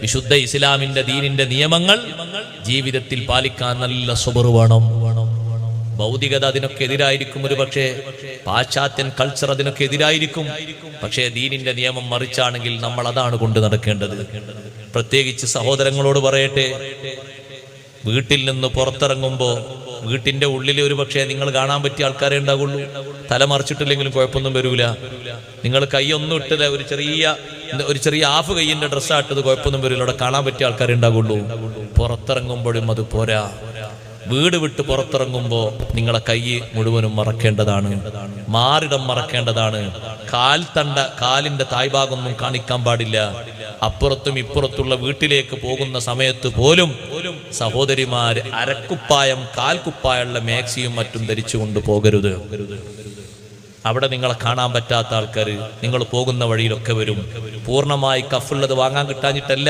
വിശുദ്ധ ഇസ്ലാമിന്റെ ദീനിന്റെ നിയമങ്ങൾ ജീവിതത്തിൽ പാലിക്കാൻ നല്ല സ്വബർ വേണം. ഭൗതികത അതിനൊക്കെ എതിരായിരിക്കും, ഒരു പക്ഷേ പാശ്ചാത്യൻ കൾച്ചർ അതിനൊക്കെ എതിരായിരിക്കും. പക്ഷേ ദീനിന്റെ നിയമം മറിച്ചാണെങ്കിൽ നമ്മൾ അതാണ് കൊണ്ട് നടക്കേണ്ടത്. പ്രത്യേകിച്ച് സഹോദരങ്ങളോട് പറയട്ടെ, വീട്ടിൽ നിന്ന് പുറത്തിറങ്ങുമ്പോ വീട്ടിന്റെ ഉള്ളിൽ ഒരു പക്ഷേ നിങ്ങൾ കാണാൻ പറ്റിയ ആൾക്കാരെ ഉണ്ടാകുള്ളൂ. തലമറിച്ചിട്ടില്ലെങ്കിലും കുഴപ്പമൊന്നും വരൂല. നിങ്ങൾ കൈയൊന്നും ഇട്ടില്ല, ഒരു ചെറിയ ഹാഫ് കൈയിന്റെ ഡ്രസ്സായിട്ടത് കുഴപ്പമൊന്നും വരില്ല. അവിടെ കാണാൻ പറ്റിയ ആൾക്കാരെ ഉണ്ടാകുള്ളൂ. പുറത്തിറങ്ങുമ്പോഴും അത് പോരാ. വീട് വിട്ട് പുറത്തിറങ്ങുമ്പോ നിങ്ങളെ കൈ മുഴുവനും മറക്കേണ്ടതാണ്, മാറിടം മറക്കേണ്ടതാണ്. കാലിന്റെ തായ്ഭാഗമൊന്നും കാണിക്കാൻ പാടില്ല. അപ്പുറത്തും ഇപ്പുറത്തുള്ള വീട്ടിലേക്ക് പോകുന്ന സമയത്ത് പോലും സഹോദരിമാര് അരക്കുപ്പായം, കാൽക്കുപ്പായുള്ള മാക്സിയും മറ്റും ധരിച്ചു കൊണ്ട് പോകരുത്. അവിടെ നിങ്ങളെ കാണാൻ പറ്റാത്ത ആൾക്കാർ നിങ്ങൾ പോകുന്ന വഴിയിലൊക്കെ വരും. പൂർണ്ണമായി കഫുള്ളത് വാങ്ങാൻ കിട്ടാഞ്ഞിട്ടല്ല,